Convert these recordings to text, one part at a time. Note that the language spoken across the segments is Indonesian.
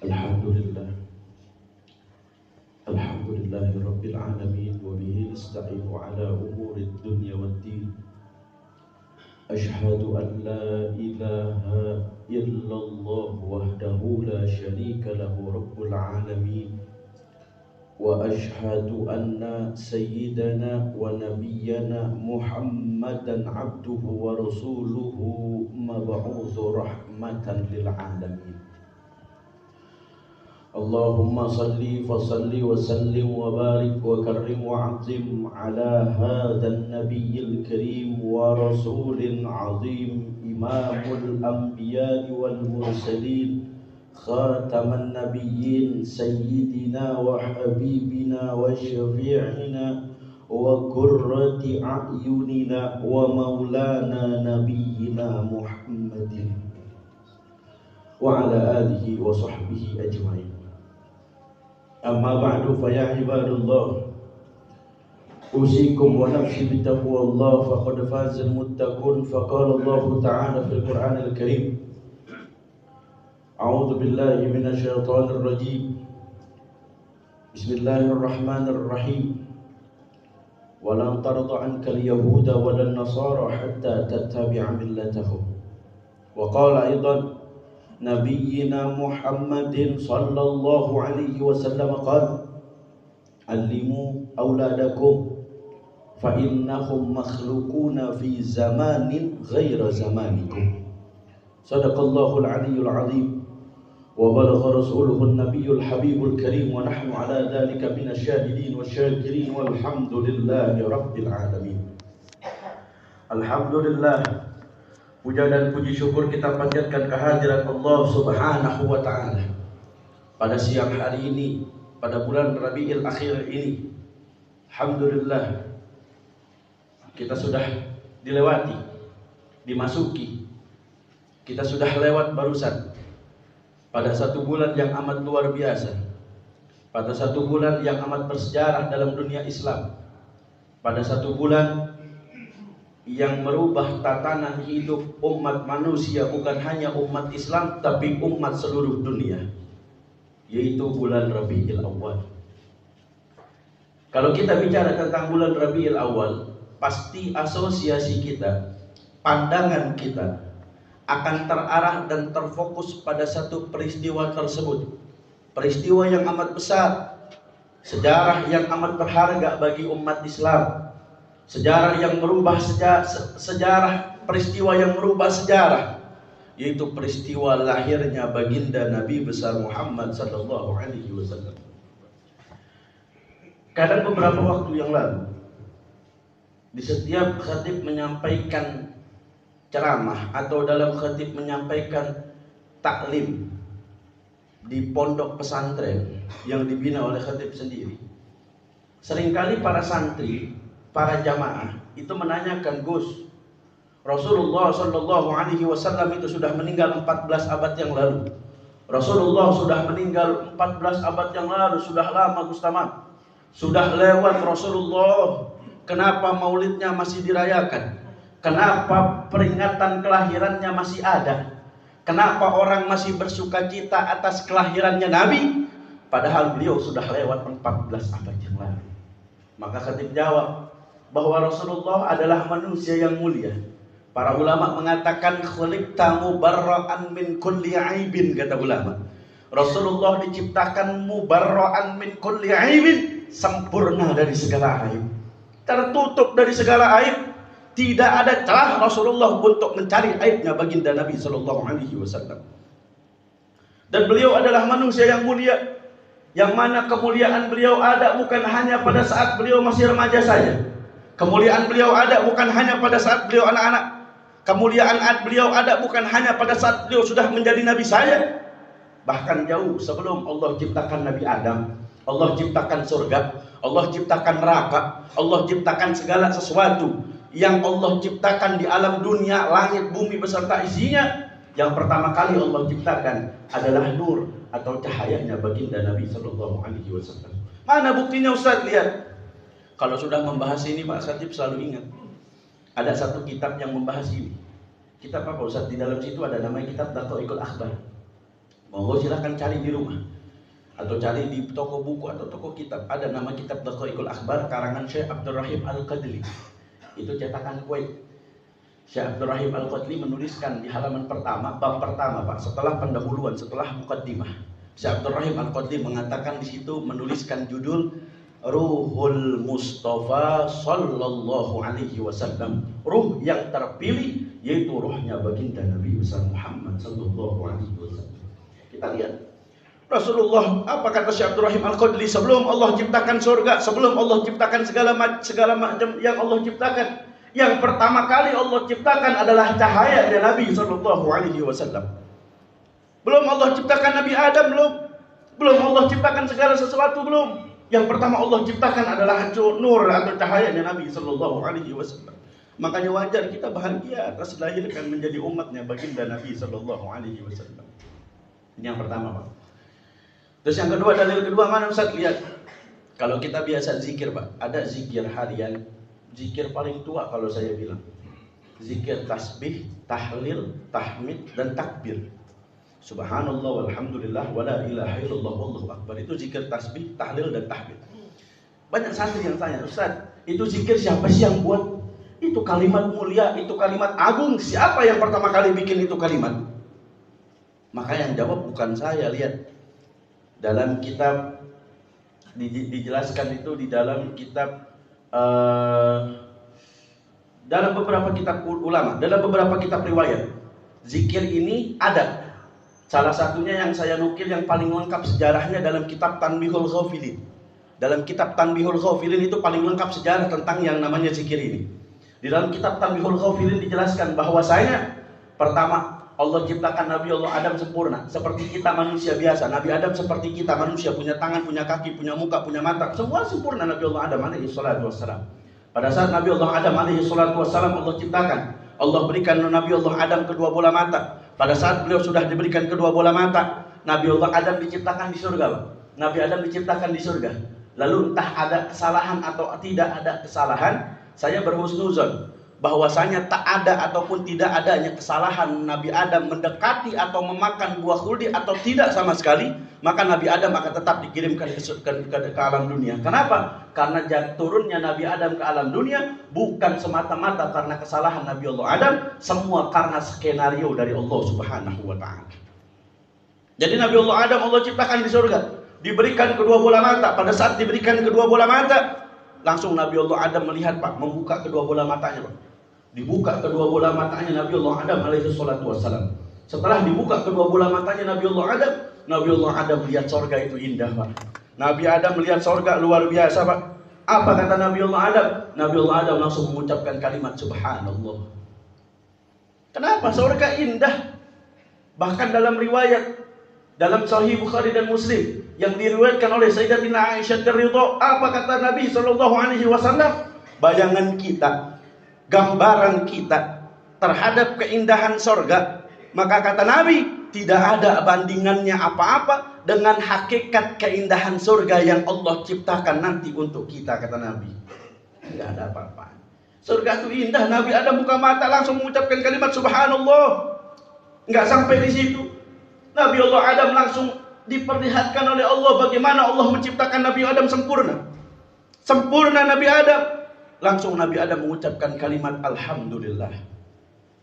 Alhamdulillah, Alhamdulillahi Rabbil Alamin, wa bihi nasta'inu ala umuri dunya waddin. Ashhadu an la ilaha illallah wahdahu la sharika lahu Rabbul Alamin, wa ashhadu anna sayyidana wa nabiyyana Muhammadan abduhu wa rasuluhu mab'utsu rahmatan lil alamin. Allahumma salli wa sallim wa barik wa karrim wa azim ala hadha an-nabiyyil karim wa rasulil azim, imamul anbiya wal mursalin, khataman nabiyyin, sayyidina wa habibina wa syafi'ina wa qurrati a'yunina wa maulana nabiyyina Muhammadin wa ala alihi wa sahbihi ajma'in. Amma ba'du, fa ya ibadallah, usikum wa nafsi bittaqwallah, faqad fazal muttaqun. Faqala Allah ta'ala fil Qur'anil Karim, a'udzu billahi minasy syaithanir rajim. Bismillahirrahmanirrahim. Walan tarda 'anka al-yahuda walan nasara hatta tattabi'a millatahum. Wa qala aidan Nabiyyina Muhammadin sallallahu alaihi wasallam qala allimu auladakum fa innahum makhluquna fi zamanin ghaira zamanikum. Sadaqallahul aliyyul azim wa balagha rasuluhun nabiyyul habibul karim, wa nahnu ala dhalika minasy syahidin wasyakirin walhamdulillahi rabbil alamin. Alhamdulillah, puja dan puji syukur kita panjatkan kehadirat Allah Subhanahu wa ta'ala pada siang hari ini, pada bulan Rabiul Akhir ini. Alhamdulillah, kita sudah dilewati, dimasuki, kita sudah lewat barusan pada satu bulan yang amat luar biasa, pada satu bulan yang amat bersejarah dalam dunia Islam, pada satu bulan yang merubah tatanan hidup umat manusia, bukan hanya umat Islam tapi umat seluruh dunia, yaitu bulan Rabiul Awal. Kalau kita bicara tentang bulan Rabiul Awal, pasti asosiasi kita, pandangan kita akan terarah dan terfokus pada satu peristiwa tersebut. Peristiwa yang amat besar, sejarah yang amat berharga bagi umat Islam, sejarah yang merubah sejarah, peristiwa yang merubah sejarah, yaitu peristiwa lahirnya baginda Nabi besar Muhammad sallallahu alaihi wasallam. Kadang beberapa waktu yang lalu, di setiap khatib menyampaikan ceramah atau dalam khatib menyampaikan taklim di pondok pesantren yang dibina oleh khatib sendiri, seringkali para santri, para jamaah itu menanyakan, Gus, Rasulullah sallallahu alaihi wasallam itu sudah meninggal 14 abad yang lalu. Rasulullah sudah meninggal 14 abad yang lalu, sudah lama Gus Tamam. Sudah lewat Rasulullah, kenapa maulidnya masih dirayakan? Kenapa peringatan kelahirannya masih ada? Kenapa orang masih bersukacita atas kelahirannya Nabi? Padahal beliau sudah lewat 14 abad yang lalu. Maka khatib jawab bahwa Rasulullah adalah manusia yang mulia. Para ulama mengatakan khuliqta mubarra'an min kulli aibin, kata ulama. Rasulullah diciptakan mubarra'an min kulli aibin, sempurna dari segala aib, tertutup dari segala aib. Tidak ada celah Rasulullah untuk mencari aibnya baginda Nabi sallallahu alaihi wasallam. Dan beliau adalah manusia yang mulia, yang mana kemuliaan beliau ada bukan hanya pada saat beliau masih remaja saja. Kemuliaan beliau ada bukan hanya pada saat beliau anak-anak. Kemuliaan beliau ada bukan hanya pada saat beliau sudah menjadi nabi saja. Bahkan jauh sebelum Allah ciptakan Nabi Adam, Allah ciptakan surga, Allah ciptakan neraka, Allah ciptakan segala sesuatu yang Allah ciptakan di alam dunia, langit, bumi beserta isinya. Yang pertama kali Allah ciptakan adalah nur atau cahayanya baginda Nabi sallallahu alaihi wasallam. Mana buktinya Ustaz? Lihat. Kalau sudah membahas ini Pak Khatib selalu ingat, ada satu kitab yang membahas ini. Kitab apa Ustaz? Di dalam situ ada namanya kitab Daqaiqul Akhbar. Monggo silahkan cari di rumah atau cari di toko buku atau toko kitab. Ada nama kitab Daqaiqul Akhbar karangan Syekh Abdurrahim Al-Qadli. Itu cetakan Kuwait. Syekh Abdurrahim Al-Qadli menuliskan di halaman pertama, bab pertama Pak, setelah pendahuluan, setelah muqaddimah. Syekh Abdurrahim Al-Qadli mengatakan di situ, menuliskan judul Ruhul Mustafa Sallallahu Alaihi Wasallam. Ruh yang terpilih, yaitu ruhnya baginda Nabi besar Muhammad Sallallahu Alaihi Wasallam. Kita lihat Rasulullah, apa kata Syekh Abdurrahim Al-Qadli, sebelum Allah ciptakan surga, sebelum Allah ciptakan segala macam yang Allah ciptakan, yang pertama kali Allah ciptakan adalah cahaya dari Nabi Sallallahu Alaihi Wasallam. Belum Allah ciptakan Nabi Adam, belum Allah ciptakan segala sesuatu, belum. Yang pertama Allah ciptakan adalah nur atau cahaya dari Nabi Sallallahu Alaihi Wasallam. Makanya wajar kita bahagia atas dilahirkan menjadi umatnya baginda Nabi Sallallahu Alaihi Wasallam. Ini yang pertama, Pak. Terus yang kedua, dalil kedua mana Ustaz? Lihat, kalau kita biasa zikir, Pak, ada zikir harian, zikir paling tua kalau saya bilang, zikir tasbih, tahlil, tahmid, dan takbir. Subhanallah walhamdulillah wala ilaha illallah wallahu akbar. Itu zikir tasbih, tahlil, dan tahmid. Banyak santri yang tanya, Ustaz, itu zikir siapa sih yang buat? Itu kalimat mulia, itu kalimat agung. Siapa yang pertama kali bikin itu kalimat? Maka yang jawab bukan saya. Lihat dalam kitab dijelaskan itu di dalam kitab dalam beberapa kitab ulama, dalam beberapa kitab riwayat, zikir ini ada. Salah satunya yang saya nukil yang paling lengkap sejarahnya dalam kitab Tanbihul Ghafilin. Dalam kitab Tanbihul Ghafilin itu paling lengkap sejarah tentang yang namanya zikir ini. Di dalam kitab Tanbihul Ghafilin dijelaskan bahwasanya pertama Allah ciptakan Nabi Allah Adam sempurna, seperti kita manusia biasa. Nabi Adam seperti kita manusia, punya tangan, punya kaki, punya muka, punya mata, semua sempurna Nabi Allah Adam alaihi salatu wassalam. Pada saat Nabi Allah Adam alaihi salatu wassalam Allah ciptakan, Allah berikan Nabi Allah Adam kedua bola mata. Pada saat beliau sudah diberikan kedua bola mata, Nabi Allah Adam diciptakan di surga, Pak. Nabi Adam diciptakan di surga. Lalu entah ada kesalahan atau tidak ada kesalahan, saya berhusnuzon bahwasanya tak ada ataupun tidak adanya kesalahan Nabi Adam mendekati atau memakan buah khuldi atau tidak sama sekali, maka Nabi Adam akan tetap dikirimkan ke alam dunia. Kenapa? Karena turunnya Nabi Adam ke alam dunia bukan semata-mata karena kesalahan Nabi Allah Adam, semua karena skenario dari Allah Subhanahu wa taala. Jadi Nabi Allah Adam Allah ciptakan di surga, diberikan kedua bola mata. Pada saat diberikan kedua bola mata, langsung Nabi Allah Adam melihat, Pak, membuka kedua bola matanya, Pak. Dibuka kedua bola matanya Nabi Allah Adam alaihi salatu wassalam. Setelah dibuka kedua bola matanya Nabi Allah Adam melihat sorga itu indah, Pak. Nabi Adam melihat sorga luar biasa, Pak. Apa kata Nabi Allah Adam? Nabi Allah Adam langsung mengucapkan kalimat subhanallah. Kenapa? Sorga indah. Bahkan dalam riwayat dalam Sahih Bukhari dan Muslim yang diriwayatkan oleh Sayyidatina Aisyah radhiyallahu, apa kata Nabi sallallahu alaihi wasallam? Bayangan kita, gambaran kita terhadap keindahan sorga, maka kata Nabi, tidak ada bandingannya apa-apa dengan hakikat keindahan surga yang Allah ciptakan nanti untuk kita, kata Nabi. Tidak ada apa-apa. Surga itu indah. Nabi Adam buka mata langsung mengucapkan kalimat subhanallah. Enggak sampai di situ, Nabi Allah Adam langsung diperlihatkan oleh Allah bagaimana Allah menciptakan Nabi Adam sempurna. Sempurna Nabi Adam. Langsung Nabi Adam mengucapkan kalimat alhamdulillah.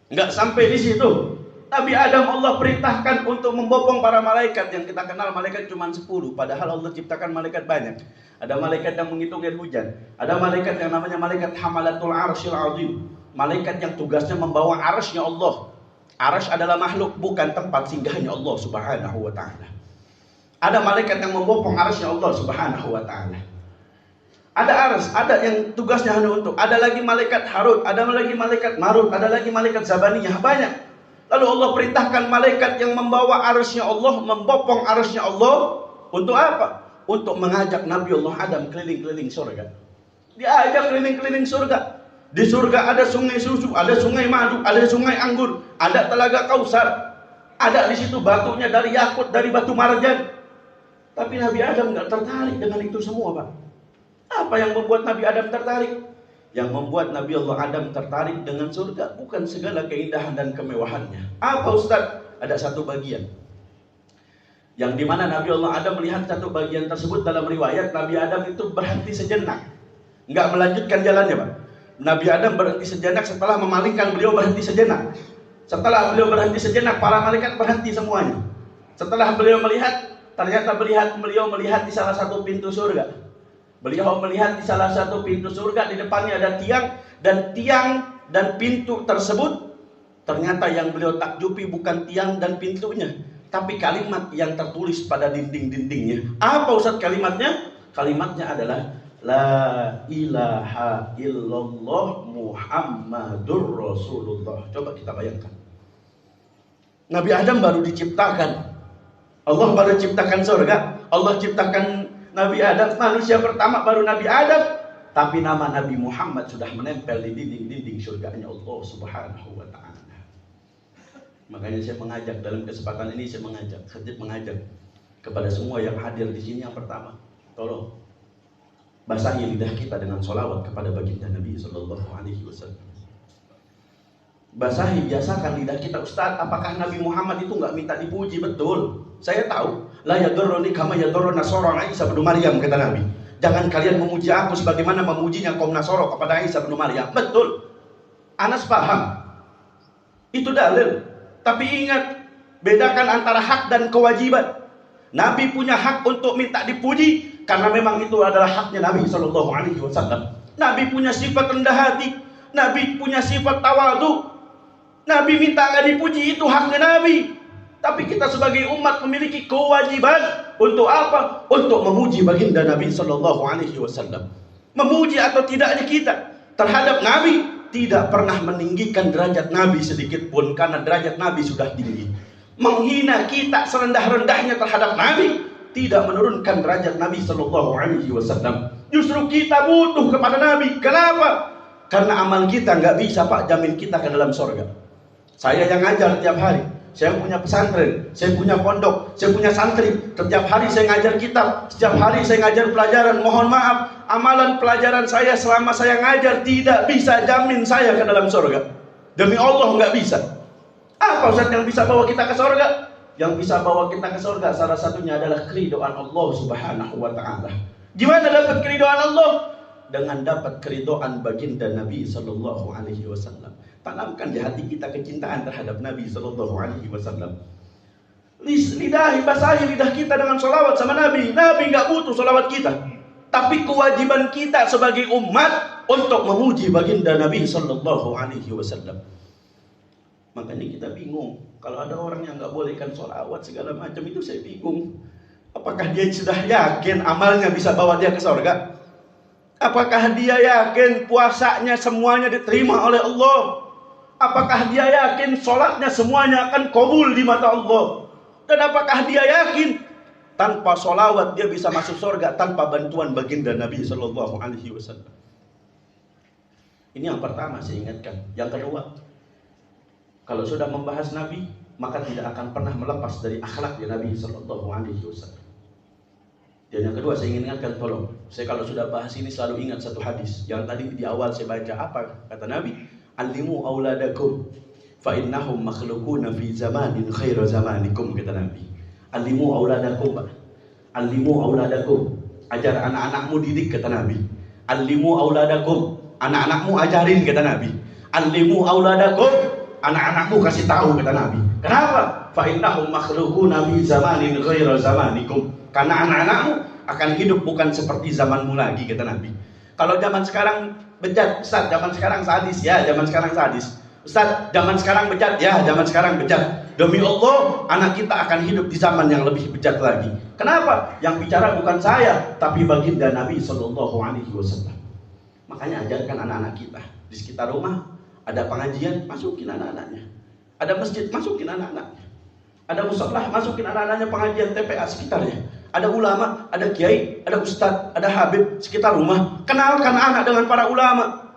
Enggak sampai di situ, Nabi Adam Allah perintahkan untuk membopong para malaikat. Yang kita kenal malaikat cuma 10, padahal Allah ciptakan malaikat banyak. Ada malaikat yang menghitung air hujan, ada malaikat yang namanya malaikat hamalatul arsyil azim, malaikat yang tugasnya membawa arsy-Nya Allah. Arsy adalah makhluk, bukan tempat singgahnya Allah Subhanahu wa taala. Ada malaikat yang membopong arsy-Nya Allah Subhanahu wa taala. Ada arsy, ada yang tugasnya hanya untuk, ada lagi malaikat Harut, ada lagi malaikat Marut, ada lagi malaikat Zabaniyah, banyak. Lalu Allah perintahkan malaikat yang membawa arsy-Nya Allah, membopong arsy-Nya Allah untuk apa? Untuk mengajak Nabi Allah Adam keliling-keliling surga. Diajak keliling-keliling surga. Di surga ada sungai susu, ada sungai madu, ada sungai anggur, ada telaga Kausar. Ada di situ batunya dari yakut, dari batu marjan. Tapi Nabi Adam nggak tertarik dengan itu semua, Pak. Apa yang membuat Nabi Adam tertarik? Yang membuat Nabi Allah Adam tertarik dengan surga bukan segala keindahan dan kemewahannya. Apa, Ustaz? Ada satu bagian. Yang dimana Nabi Allah Adam melihat satu bagian tersebut. Dalam riwayat Nabi Adam itu berhenti sejenak, nggak melanjutkan jalannya, Pak. Nabi Adam berhenti sejenak. Setelah memalingkan, beliau berhenti sejenak. Setelah beliau berhenti sejenak, para malaikat berhenti semuanya. Setelah beliau melihat, ternyata beliau melihat di salah satu pintu surga. Beliau melihat di salah satu pintu surga, di depannya ada tiang dan pintu tersebut. Ternyata yang beliau takjubi bukan tiang dan pintunya, tapi kalimat yang tertulis pada dinding-dindingnya. Apa Ustaz kalimatnya? Kalimatnya adalah La ilaha illallah Muhammadur Rasulullah. Coba kita bayangkan. Nabi Adam baru diciptakan. Allah baru ciptakan surga. Allah ciptakan Nabi Adam, manusia pertama baru Nabi Adam. Tapi nama Nabi Muhammad sudah menempel di dinding-dinding surganya Allah Subhanahu wa ta'ala. Makanya saya mengajak dalam kesempatan ini, khatib mengajak kepada semua yang hadir di sini. Yang pertama, tolong basahi lidah kita dengan sholawat kepada baginda Nabi Sallallahu Alaihi Wasallam. Basahi, biasakan lidah kita. Ustaz, apakah Nabi Muhammad itu nggak minta dipuji? Betul, saya tahu. La yadurruni kama yadurrun Nasara Isa bin Maryam, kata Nabi. Jangan kalian memuji aku sebagaimana memujinya kaum Nasara kepada Isa bin Maryam. Betul, Anas paham, itu dalil. Tapi ingat, bedakan antara hak dan kewajiban. Nabi punya hak untuk minta dipuji karena memang itu adalah haknya Nabi Sallallahu Alaihi Wasallam. Nabi punya sifat rendah hati, Nabi punya sifat tawadu. Nabi minta nggak dipuji, itu haknya Nabi. Tapi kita sebagai umat memiliki kewajiban untuk apa? Untuk memuji baginda Nabi Sallallahu Alaihi Wasallam. Memuji atau tidaknya kita terhadap Nabi tidak pernah meninggikan derajat Nabi sedikit pun, karena derajat Nabi sudah tinggi. Menghina kita serendah-rendahnya terhadap Nabi tidak menurunkan derajat Nabi Sallallahu Alaihi Wasallam. Justru kita butuh kepada Nabi. Kenapa? Karena amal kita nggak bisa, Pak, jamin kita ke dalam surga. Saya yang ngajar tiap hari, saya punya pesantren, saya punya pondok, saya punya santri. Setiap hari saya ngajar kitab, setiap hari saya ngajar pelajaran. Mohon maaf, amalan pelajaran saya selama saya ngajar tidak bisa jamin saya ke dalam surga. Demi Allah nggak bisa. Apa Ustaz yang bisa bawa kita ke surga? Yang bisa bawa kita ke surga salah satunya adalah keridhaan Allah Subhanahu wa ta'ala. Gimana dapat keridhaan Allah? Dengan dapat keridhaan baginda Nabi Sallallahu Alaihi Wasallam. Tanamkan di hati kita kecintaan terhadap Nabi Sallallahu Alaihi Wasallam. Basahi lidah kita dengan sholawat sama Nabi. Nabi nggak butuh sholawat kita, tapi kewajiban kita sebagai umat untuk memuji baginda Nabi Sallallahu Alaihi Wasallam. Makanya kita bingung kalau ada orang yang nggak bolehkan sholawat segala macam, itu saya bingung. Apakah dia sudah yakin amalnya bisa bawa dia ke surga? Apakah dia yakin puasanya semuanya diterima oleh Allah? Apakah dia yakin sholatnya semuanya akan kabul di mata Allah? Dan apakah dia yakin tanpa sholawat dia bisa masuk surga tanpa bantuan baginda Nabi Sallallahu Alaihi Wasallam? Ini yang pertama saya ingatkan. Yang kedua, kalau sudah membahas Nabi, maka tidak akan pernah melepas dari akhlaknya Nabi Sallallahu Alaihi Wasallam. Dan yang kedua saya ingin ingatkan, tolong, saya kalau sudah bahas ini selalu ingat satu hadis yang tadi di awal saya baca. Apa kata Nabi? Alimu auladakum fa innahum makhluquna fi zamanin khairu zamanikum, kata Nabi. Alimu auladakum, alimu auladakum, ajar anak-anakmu, didik, kata Nabi. Alimu auladakum, anak-anakmu ajarin, kata Nabi. Alimu auladakum, anak-anakmu kasih tahu, kata Nabi. Kenapa? Fa innahum makhluquna fi zamanin khairu zamanikum. Karena anak-anakmu akan hidup bukan seperti zamanmu lagi, kata Nabi. Kalau zaman sekarang bejat, Ustaz, zaman sekarang sadis, ya zaman sekarang sadis. Ustaz, zaman sekarang bejat, ya zaman sekarang bejat. Demi Allah, anak kita akan hidup di zaman yang lebih bejat lagi. Kenapa? Yang bicara bukan saya, tapi baginda Nabi Sallallahu Alaihi Wasallam. Makanya ajarkan anak-anak kita. Di sekitar rumah ada pengajian, masukin anak-anaknya. Ada masjid, masukin anak-anaknya. Ada musholah, masukin anak-anaknya pengajian TPA sekitarnya. Ada ulama, ada kiai, ada ustadz, ada habib sekitar rumah. Kenalkan anak dengan para ulama.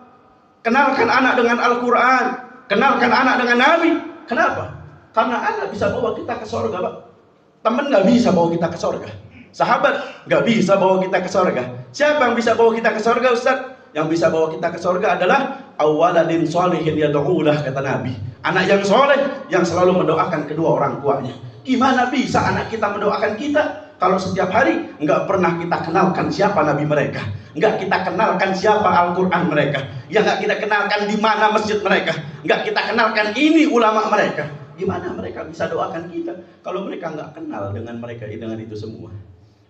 Kenalkan anak dengan Al-Quran. Kenalkan anak dengan Nabi. Kenapa? Karena anak bisa bawa kita ke surga, Pak. Teman nggak bisa bawa kita ke surga. Sahabat nggak bisa bawa kita ke surga. Siapa yang bisa bawa kita ke surga, Ustadz? Yang bisa bawa kita ke surga adalah awaladin sholihin yad'ulah, kata Nabi. Anak yang soleh yang selalu mendoakan kedua orang tuanya. Gimana bisa anak kita mendoakan kita kalau setiap hari nggak pernah kita kenalkan siapa nabi mereka, nggak kita kenalkan siapa Al-Quran mereka, ya nggak kita kenalkan di mana masjid mereka, nggak kita kenalkan ini ulama mereka. Gimana mereka bisa doakan kita kalau mereka nggak kenal dengan mereka, dengan itu semua?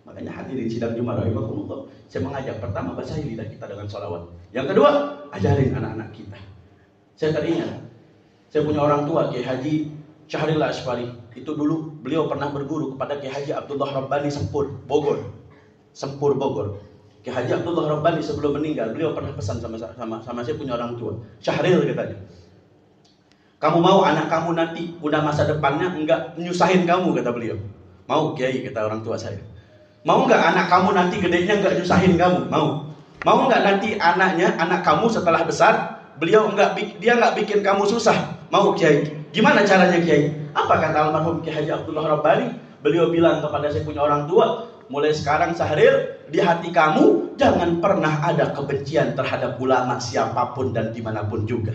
Makanya hadirin sidang Jumat rahimakumullah, saya mengajak pertama basahi lidah kita dengan sholawat. Yang kedua, ajarin anak-anak kita. Saya teringat, saya punya orang tua Kiai Haji Syahril Ashfari. Itu dulu beliau pernah berguru kepada Kiai Haji Abdullah Rabbani Sempur Bogor. Kiai Haji Abdullah Rabbani sebelum meninggal, beliau pernah pesan sama saya punya orang tua. Syahril katanya, kamu mau anak kamu nanti udah masa depannya enggak nyusahin kamu, kata beliau. Mau Kiai, kata orang tua saya. Mau enggak anak kamu nanti gedenya enggak nyusahin kamu? Mau enggak nanti anak kamu setelah besar dia enggak bikin kamu susah? Mau Kiai? Gimana caranya Kiai? Apa kata almarhum Kiai Haji Abdullah Rabbani? Beliau bilang kepada saya punya orang tua, mulai sekarang Syahril, di hati kamu jangan pernah ada kebencian terhadap ulama siapapun dan dimanapun juga.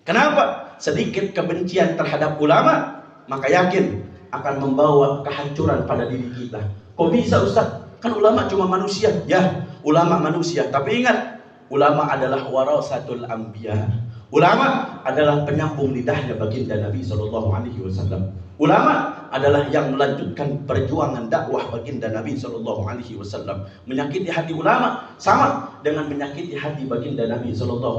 Kenapa? Sedikit kebencian terhadap ulama, maka yakin akan membawa kehancuran pada diri kita. Kok bisa Ustaz? Kan ulama cuma manusia. Ya, ulama manusia. Tapi ingat, ulama adalah warasatul anbiya. Ulama adalah penyambung lidahnya baginda Nabi SAW. Ulama adalah yang melanjutkan perjuangan dakwah baginda Nabi SAW. Menyakiti hati ulama sama dengan menyakiti hati baginda Nabi SAW.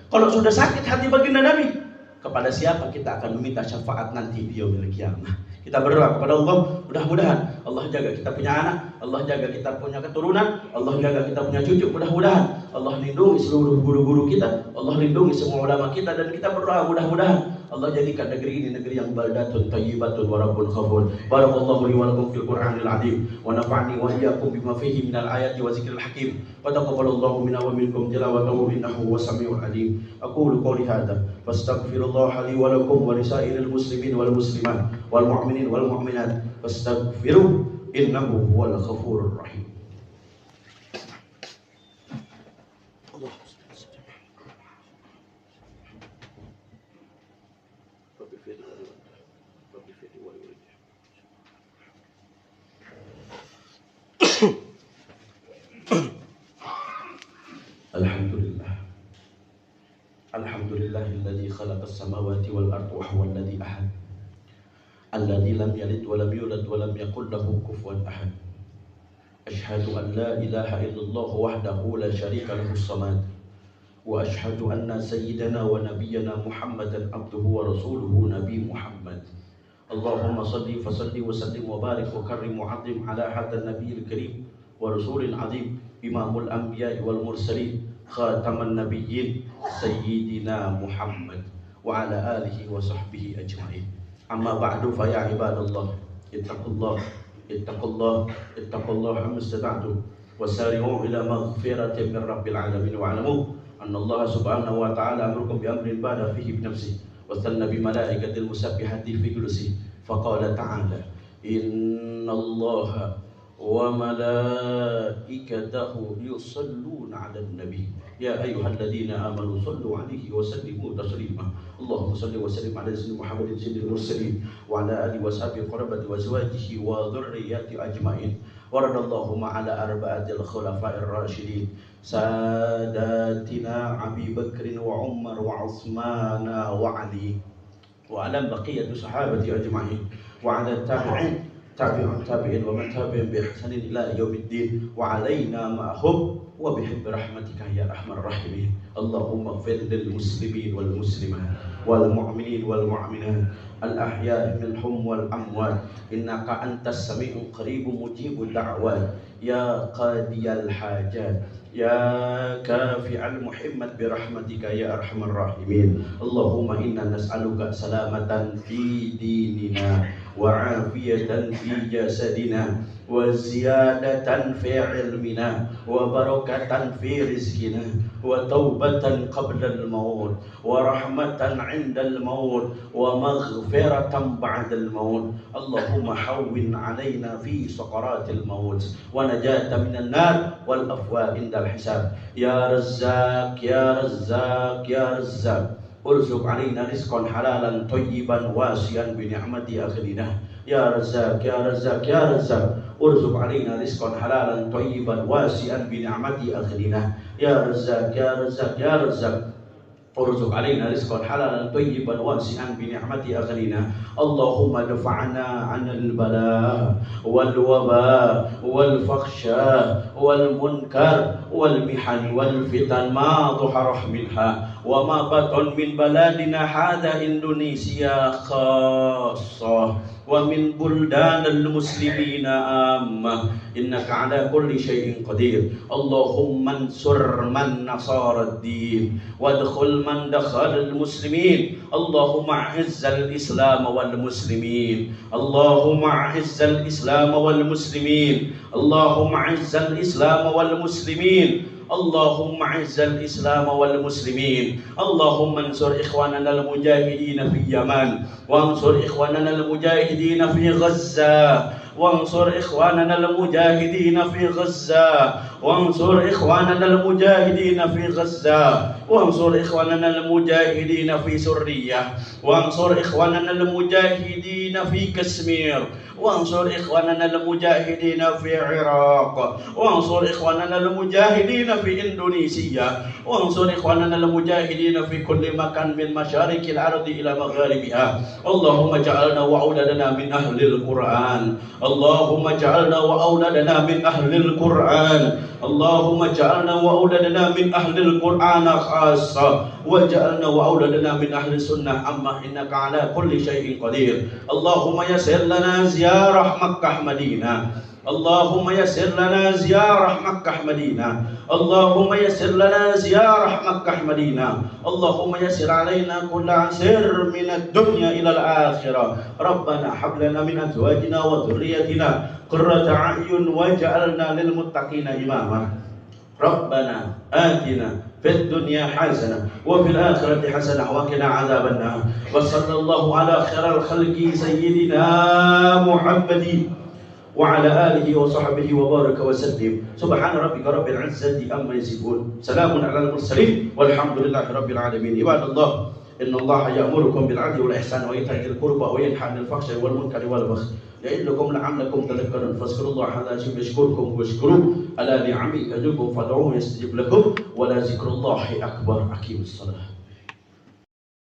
Kalau sudah sakit hati baginda Nabi, kepada siapa kita akan meminta syafaat nanti di yaumil qiyamah? Kita berdoa kepada Allah, mudah-mudahan Allah jaga kita punya anak, Allah jaga kita punya keturunan, Allah jaga kita punya cucu. Mudah-mudahan Allah lindungi seluruh guru-guru kita, Allah lindungi semua ulama kita, dan kita berdoa mudah-mudahan Allah jadikan negeri ini negeri yang baldatun thayyibatun wa rabbun ghafur. Barakallahu li wa lakum fil Qur'anil azim wa nafa'ni wa iyyakum bima fihi minal ayati wa zikril hakim. Wa taqabbalallahu minna wa minkum tilawatahu innahu was-sami'ul alim. Aqulu qawli hadza fastaghfirullaha li wa lakum wa lisairil muslimin wal muslimat wal mu'minin wal mu'minat fastaghfiruhu innahu huwal ghafurur rahim. Alhamdulillahilladzi khalaqas samawati wal arda wa huwal ladzi ahad. Alladzi lam yalid wa lam yulad wa lam yakul lahu kufuwan ahad. Asyhadu an la ilaha illallah wahdahu la syarika lahu as-samad. Wa asyhadu anna sayyidana wa nabiyyana Muhammadan abduhu wa rasuluhu Nabi Muhammad. Allahumma salli wa sallim wa barik wa karrim wa 'azzim ala hadzal nabiyil karim wa rasulil 'azim imamul anbiya'i wal mursalin khataman nabiyyin sayyidina Muhammad wa ala alihi wa sahbihi ajma'in. Amma ba'du fa ya ibadallah ittaqullah amstata'tum wasari'u ila maghfiratin min rabbil alamin wa alamu anna Allah subhanahu wa ta'ala amrukum bi amrin bada fihi bi nafsihi wa thanna bi malaikatil musabbihati fi kursihi faqala ta'ala inna Allah wa malaikatahu yusalluna 'alan nabi ya ayyuhalladzina amanu sallu 'alaihi wa sallimu taslima. Allahumma salli wa sallim 'ala sayyidina Muhammadin sayyidil mursalin wa 'ala alihi wa sahbihi qarabati wa azwajihi wa dhurriyyati ajma'in. Wa radallahu 'ala arba'atil khulafa'ir rasyidin sadatina Abi Bakr wa Umar wa Utsman wa Ali wa 'ala baqiyati sahabati ajma'in wa 'ala tabi'in tabi'in wa man tabi'in bi ihsanin ila yaumiddin wa alaina ma'hum wa bihabbi rahmatika ya arhamar rahimin. Allahumma ighfir lil muslimin wal muslimat wal mu'minin wal mu'minat al ahya'i minhum wal amwat innaka antas sami'un qaribun mujibud da'wat ya qadiyal hajat ya kafi'al muhimmat bi rahmatika ya arhamar rahimin. Allahumma inna nas'aluka salamatan fi dinina wa afiyatan fi jasadina wa ziyadatan fi ilmina wa barakatan fi rizqina wa taubatan qabla al-maut wa rahmatan 'inda al-maut wa maghfiratan ba'da al-maut. Allahumma hawwin 'alaina fi sakaratil maut wa najatan minan nar wal afwa 'inda al-hisab ya Razzaq ya Razzaq ya Razzaq urzuq alaina rizqan halalan thayyiban wasi'an bi ni'mati aghnina. Ya Razzaq ya Razzaq ya Razzaq urzuq alaina rizqan halalan thayyiban wasi'an bi ni'mati aghnina. Ya Razzaq ya Razzaq ya Razzaq urzuq alaina rizqan halalan thayyiban wasi'an bi ni'mati aghnina. Allahumma dafa'na 'anil bala wal waba wal fakhsha wal munkar wal mihan wal fitan ma dhahara minha wa ma batan min baladina hada Indonesia khassah wa min buldanil muslimina amma innaka ala kulli syai'in qadir. Allahumma ansur man nasara ad-din wadkhul man dakhala al-muslimin. Allahumma a'izzal islam wal muslimin. Allahumma a'izzal islam wal muslimin. Allahumma a'izzal islam wal muslimin. اللهم اعز الإسلام والمسلمين. اللهم انصر إخواننا المجاهدين في اليمن وانصر إخواننا المجاهدين في غزة وانصر إخواننا المجاهدين في غزة وانصر إخواننا المجاهدين في غزة وانصر إخواننا المجاهدين في سوريا وانصر إخواننا المجاهدين في كشمير وانصر إخواننا المجاهدين في العراق وانصر إخواننا المجاهدين في إندونيسيا وانصر إخواننا المجاهدين في كل مكان من مشارق الأرض إلى مغاربها. اللهم اجعلنا وأولادنا من أهل القرآن. اللهم اجعلنا وأولادنا من أهل القرآن. اللهم اجعلنا وأولادنا من أهل القرآن خاصة واجعلنا وأولادنا من أهل السنة أما إنك على كل شيء قدير. اللهم يسر لنا زيارة مكة مدينة. اللهم يسر لنا زيارة مكة مدينة. اللهم يسر لنا زيارة مكة مدينة. اللهم يسر علينا كل عسير من الدنيا إلى الآخرة. ربنا هب لنا من أزواجنا وذريتنا قرة أعين واجعلنا للمتقين إماما. ربنا آتنا في الدنيا حسنة وفي الآخرة حسنة وقنا عذاب النار. وصلى الله على خير الخلق سيدنا محمد وعلى آله وصحبه وبارك وسلم. سبحان ربك رب العزة أما يصفون سلام على المرسلين والحمد لله رب العالمين. عباد الله إن الله يأمركم بالعدل والإحسان وإيتاء ذي القربى وينهى عن الفحشاء والمنكر والبغي يعظكم لعلكم تذكرون. فاذكروا الله العظيم يشكركم واشكروه على نعمه يزدكم فادعوه يستجب لكم ولذكر الله أكبر. أقيموا الصلاة.